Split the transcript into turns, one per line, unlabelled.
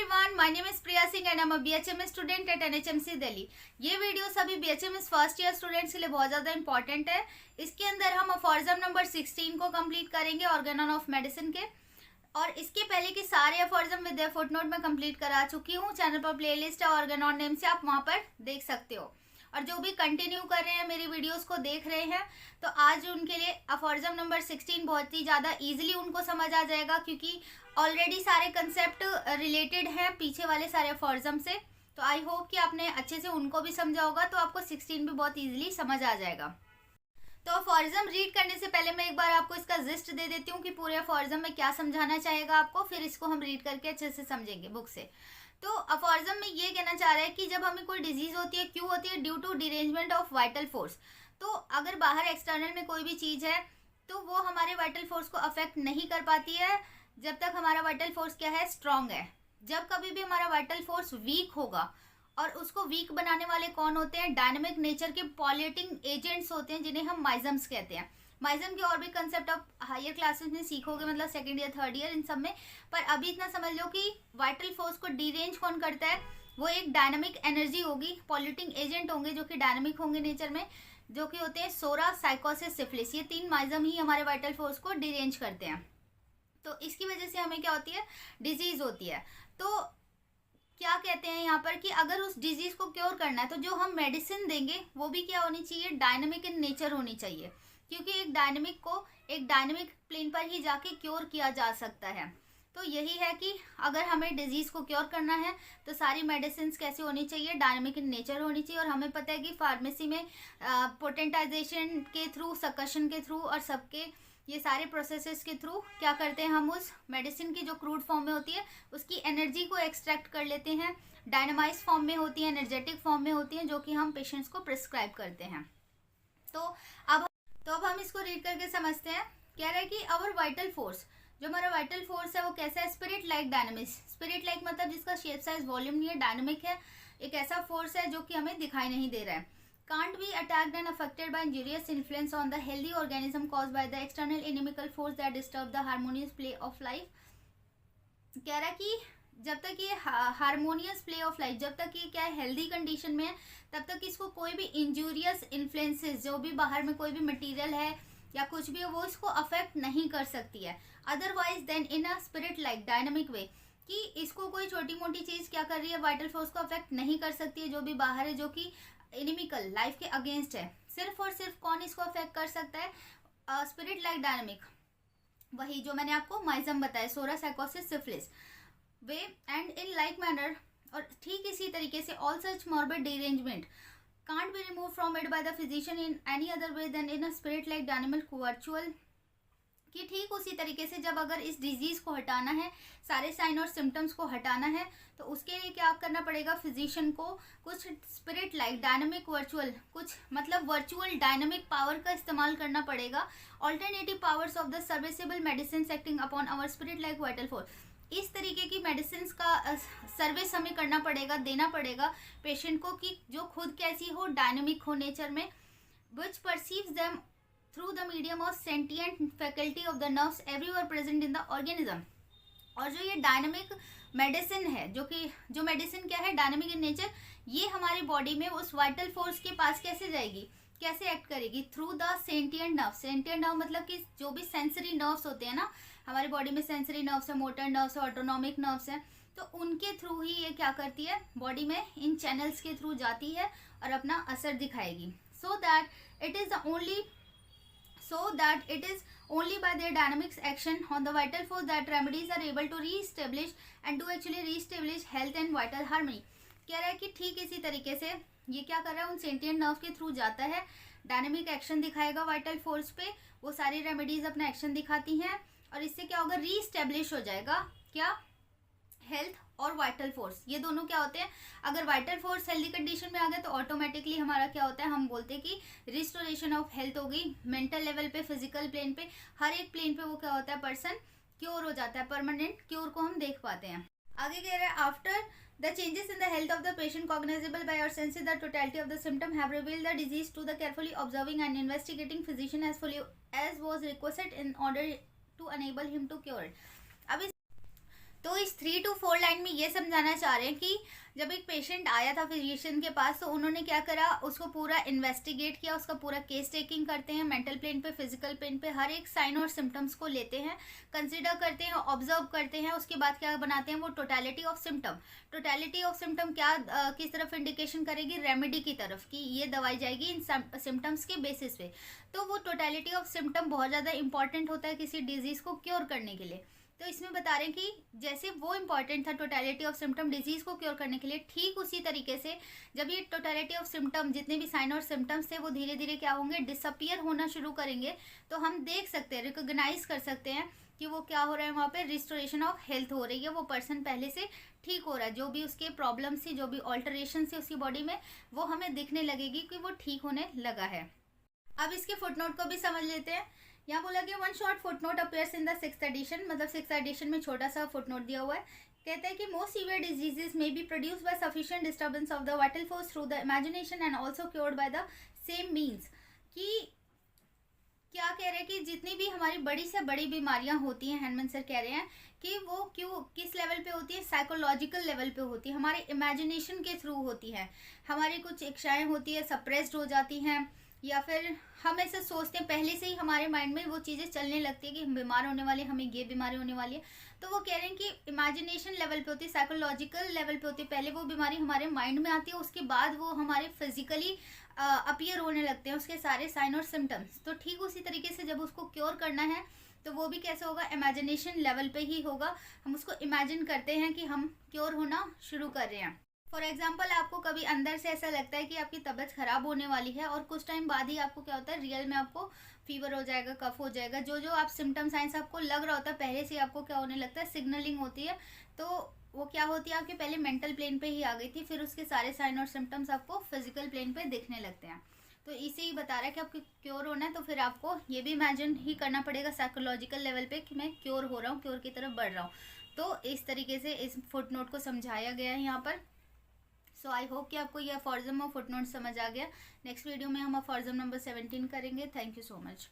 Everyone, my name is Priya Singh and I am a BHMS student at NHMC Delhi. ये video सभी BHMS first year students के लिए बहुत ज़्यादा इंपॉर्टेंट है। इसके अंदर हम अफॉर्जम नंबर 16 को कंप्लीट करेंगे ऑर्गेनॉन ऑफ मेडिसिन के, और इसके पहले की सारे अफॉर्जम विद देयर फुटनोट में कंप्लीट करा चुकी हूँ। चैनल पर प्लेलिस्ट है ऑर्गेनॉन नेम से, आप वहाँ पर देख सकते हो। और जो भी कंटिन्यू कर रहे हैं मेरी वीडियोस को देख रहे हैं, तो आज उनके लिए अफॉर्जम नंबर 16 बहुत ही ज़्यादा इजीली उनको समझ आ जाएगा, क्योंकि ऑलरेडी सारे कंसेप्ट रिलेटेड हैं पीछे वाले सारे अफॉर्जम से। तो आई होप कि आपने अच्छे से उनको भी समझा होगा, तो आपको 16 भी बहुत ईजिली समझ आ जाएगा। तो अफॉर्जम रीड करने से पहले मैं एक बार आपको इसका जिस्ट दे देती हूँ कि पूरे अफॉर्जम में क्या समझाना चाहेगा आपको, फिर इसको हम रीड करके अच्छे से समझेंगे बुक से। तो अफॉर्जम में ये कहना चाह रहा है कि जब हमें कोई डिजीज होती है, क्यों होती है? Due to derangement of vital force. तो अगर बाहर एक्सटर्नल में कोई भी चीज है तो वो हमारे वाइटल फोर्स को अफेक्ट नहीं कर पाती है जब तक हमारा वाइटल फोर्स क्या है, स्ट्रांग है। जब कभी भी हमारा वाइटल फोर्स वीक होगा, और उसको वीक बनाने वाले कौन होते हैं? डायनेमिक नेचर के पॉल्यूटिंग एजेंट्स होते हैं, जिन्हें हम माइजम्स कहते हैं। माइजम के और भी कंसेप्ट आप हायर क्लासेस में सीखोगे, मतलब second year third year in सब में। पर अभी इतना समझ लो कि वाइटल फोर्स को डीरेंज कौन करता है? वो एक डायनामिक एनर्जी होगी, पॉल्यूटिंग एजेंट होंगे जो कि डायनामिक होंगे नेचर में, जो कि होते हैं सोरा, साइकोसिस, सिफिलिस। ये तीन माइजम ही हमारे वाइटल फोर्स को डीरेंज करते हैं। तो इसकी वजह से हमें क्या होती है? डिजीज होती है। तो क्या कहते हैं यहाँ पर कि अगर उस डिजीज को क्योर करना है, तो जो हम मेडिसिन देंगे वो भी क्या होनी चाहिए? डायनामिक इन नेचर होनी चाहिए, क्योंकि एक डायनामिक को एक डायनामिक प्लेन पर ही जाके क्योर किया जा सकता है। तो यही है कि अगर हमें डिजीज को क्योर करना है तो सारी मेडिसिन कैसे होनी चाहिए? डायनामिक इन नेचर होनी चाहिए। और हमें पता है कि फार्मेसी में पोटेंटाइजेशन के थ्रू, सकशन के थ्रू और सबके ये सारे प्रोसेसेस के थ्रू क्या करते हैं, हम उस मेडिसिन की जो क्रूड फॉर्म में होती है उसकी एनर्जी को एक्सट्रैक्ट कर लेते हैं। डायनामाइज फॉर्म में होती है, एनर्जेटिक फॉर्म में होती है, जो कि हम पेशेंट्स को प्रिस्क्राइब करते हैं। तो अब हम इसको रीड करके समझते हैं। कह रहा है कि अवर वाइटल फोर्स, जो हमारा वाइटल फोर्स है वो कैसा है? Spirit like dynamics. Spirit like मतलब जिसका शेप साइज वॉल्यूम नहीं है, डायनामिक है। एक ऐसा फोर्स है जो कि हमें दिखाई नहीं दे रहा है। Can't be attacked and affected by injurious influence on the healthy organism caused by the external inimical force that disturb the harmonious play of life। कह रहा है कि जब तक ये हारमोनियस प्ले ऑफ लाइफ, जब तक ये क्या है, हेल्दी कंडीशन में है, तब तक इसको कोई भी इंजूरियस इन्फ्लुएंसेस, जो भी बाहर में कोई भी मटेरियल है या कुछ भी है, वो इसको अफेक्ट नहीं कर सकती है। Otherwise then in a spirit like dynamic way, कि इसको कोई छोटी मोटी चीज क्या कर रही है, वाइटल फोर्स को अफेक्ट नहीं कर सकती है, जो भी बाहर है, जो कि इनिमिकल लाइफ के अगेंस्ट है। सिर्फ और सिर्फ कौन इसको अफेक्ट कर सकता है? स्पिरिट लाइक डायनामिक, वही जो मैंने आपको माइजम बताया, psora, sycosis, syphilis way. And in like manner, और ठीक इसी तरीके से, all such morbid derangement can't be remove from it by the physician in any other way than in a spirit like dynamic virtual. कि ठीक उसी तरीके से जब अगर इस डिजीज को हटाना है, सारे साइन और सिम्टम्स को हटाना है, तो उसके लिए क्या करना पड़ेगा? फिजिशियन को कुछ स्पिरिट लाइक डायनामिक वर्चुअल, कुछ मतलब वर्चुअल डायनामिक पावर का इस्तेमाल करना पड़ेगा। Alternative powers of the serviceable medicine acting upon our spirit like vital force. इस तरीके की मेडिसिन का सर्विस हमें करना पड़ेगा, देना पड़ेगा पेशेंट को, कि जो खुद कैसी हो, डायनामिक हो नेचर में, which perceives them through the medium of sentient faculty of the nerves everywhere present in the organism। और जो ये डायनामिक मेडिसिन है, जो मेडिसिन क्या है, डायनामिक इन नेचर, ये हमारी बॉडी में उस वाइटल फोर्स के पास कैसे जाएगी, कैसे एक्ट करेगी? Through the sentient nerve. Sentient nerve मतलब कि जो भी सेंसरी नर्व्स होते हैं ना हमारी बॉडी में, सेंसरी नर्व्स है, मोटर नर्व्स है, ऑटोनॉमिक नर्व्स है, तो उनके थ्रू ही ये क्या करती है, बॉडी में इन चैनल्स के थ्रू जाती है और अपना असर दिखाएगी। So that it is only by their dynamics action on the vital force that remedies are able to re-establish and to actually re-establish health and vital harmony। कह रहा है कि ठीक इसी तरीके से ये क्या कर रहा है, उन सेंटिएंट नर्व के थ्रू जाता है, डायनामिक एक्शन दिखाएगा वाइटल फोर्स पे, वो सारी रेमेडीज अपना एक्शन दिखाती हैं, और इससे क्या होगा, री-स्टेब्लिश हो जाएगा क्या, हेल्थ और वाइटल फोर्स। ये दोनों क्या होते हैं, अगर वाइटल फोर्स हेल्दी कंडीशन में आ गया तो ऑटोमेटिकली हमारा क्या होता है, हम बोलते हैं कि रिस्टोरेशन ऑफ हेल्थ होगी। मेंटल लेवल पे, फिजिकल प्लेन पे, हर एक प्लेन पे वो क्या होता है, पर्सन क्योर हो जाता है, परमानेंट क्योर को हम देख पाते हैं। आगे कह रहे हैं, after the changes in the health of the patient cognizable by our senses, the totality of the symptom have revealed the disease to the carefully observing and investigating physician as was requested in order to enable him to cure. अब तो इस 3 to 4 line में ये समझाना चाह रहे हैं कि जब एक पेशेंट आया था फिजिशियन के पास, तो उन्होंने क्या करा, उसको पूरा इन्वेस्टिगेट किया, उसका पूरा केस टेकिंग करते हैं, मेंटल प्लेन पे, फिजिकल प्लेन पे, हर एक साइन और सिम्टम्स को लेते हैं, कंसिडर करते हैं, ऑब्जर्व करते हैं, उसके बाद क्या बनाते हैं वो totality of symptom. Totality of symptom क्या किस तरफ इंडिकेशन करेगी, रेमेडी की तरफ, कि ये दवाई जाएगी इन सिम्टम्स के बेसिस पे। तो वो टोटलिटी ऑफ सिम्टम बहुत ज़्यादा इंपॉर्टेंट होता है किसी डिजीज़ को क्योर करने के लिए। तो इसमें बता रहे हैं कि जैसे वो इम्पॉर्टेंट था टोटलिटी ऑफ सिम्टम डिजीज को क्योर करने के लिए, ठीक उसी तरीके से जब ये टोटलिटी ऑफ सिम्टम, जितने भी साइन और सिम्टम्स थे, वो धीरे धीरे क्या होंगे, डिसअपियर होना शुरू करेंगे, तो हम देख सकते हैं, रिकॉग्नाइज कर सकते हैं कि वो क्या हो रहा है, वहाँ पे रिस्टोरेशन ऑफ हेल्थ हो रही है, वो पर्सन पहले से ठीक हो रहा है, जो भी उसके प्रॉब्लम्स थी, जो भी ऑल्टरेशन थी उसकी बॉडी में, वो हमें दिखने लगेगी कि वो ठीक होने लगा है। अब इसके फुटनोट को भी समझ लेते हैं। यहाँ बोला कि one short footnote appears in the 6th edition, मतलब 6th एडिशन में छोटा सा फुटनोट दिया हुआ है। कहता है कि most severe diseases may be produced by sufficient disturbance of the vital force through the imagination and also cured by the same means. कि क्या कह रहे हैं कि जितनी भी हमारी बड़ी से बड़ी बीमारियां होती हैं, हैंडमैन सर कह रहे हैं कि वो क्यों किस लेवल पे होती है, साइकोलॉजिकल लेवल पे होती है, हमारे इमेजिनेशन के थ्रू होती है, हमारी कुछ इच्छाएं होती है सप्रेस्ड हो जाती हैं, या फिर हम ऐसे सोचते हैं, पहले से ही हमारे माइंड में वो चीज़ें चलने लगती है कि हम बीमार होने वाले, हमें ये बीमारी होने वाली है। तो वो कह रहे हैं कि इमेजिनेशन लेवल पे होती है, साइकोलॉजिकल लेवल पे होती है, पहले वो बीमारी हमारे माइंड में आती है, उसके बाद वो हमारे फिजिकली अपीयर होने लगते हैं उसके सारे साइन और सिम्टम्स। तो ठीक उसी तरीके से जब उसको क्योर करना है तो वो भी कैसे होगा, इमेजिनेशन लेवल पे ही होगा। हम उसको इमेजिन करते हैं कि हम क्योर होना शुरू कर रहे हैं। फॉर एग्जाम्पल, आपको कभी अंदर से ऐसा लगता है कि आपकी तबीयत खराब होने वाली है, और कुछ टाइम बाद ही आपको क्या होता है, रियल में आपको फीवर हो जाएगा, कफ हो जाएगा, जो जो आप सिम्टम साइंस आपको लग रहा होता है पहले से आपको क्या होने लगता है, सिग्नलिंग होती है। तो वो क्या होती है, आपके पहले मेंटल प्लेन पे ही आ गई थी, फिर उसके सारे साइन और सिम्टम्स आपको फिजिकल प्लेन पे दिखने लगते हैं। तो इसे ही बता रहा है कि आपको क्योर होना है, तो फिर आपको ये भी इमेजिन ही करना पड़ेगा साइकोलॉजिकल लेवल पे कि मैं क्योर हो रहा हूँ, क्योर की तरफ बढ़ रहा हूँ। तो इस तरीके से इस फुटनोट को समझाया गया है यहाँ पर। सो आई होप कि आपको यह अफॉर्जम और फुटनोट समझ आ गया। नेक्स्ट वीडियो में हम अफॉर्जम नंबर 17 करेंगे। Thank you so much.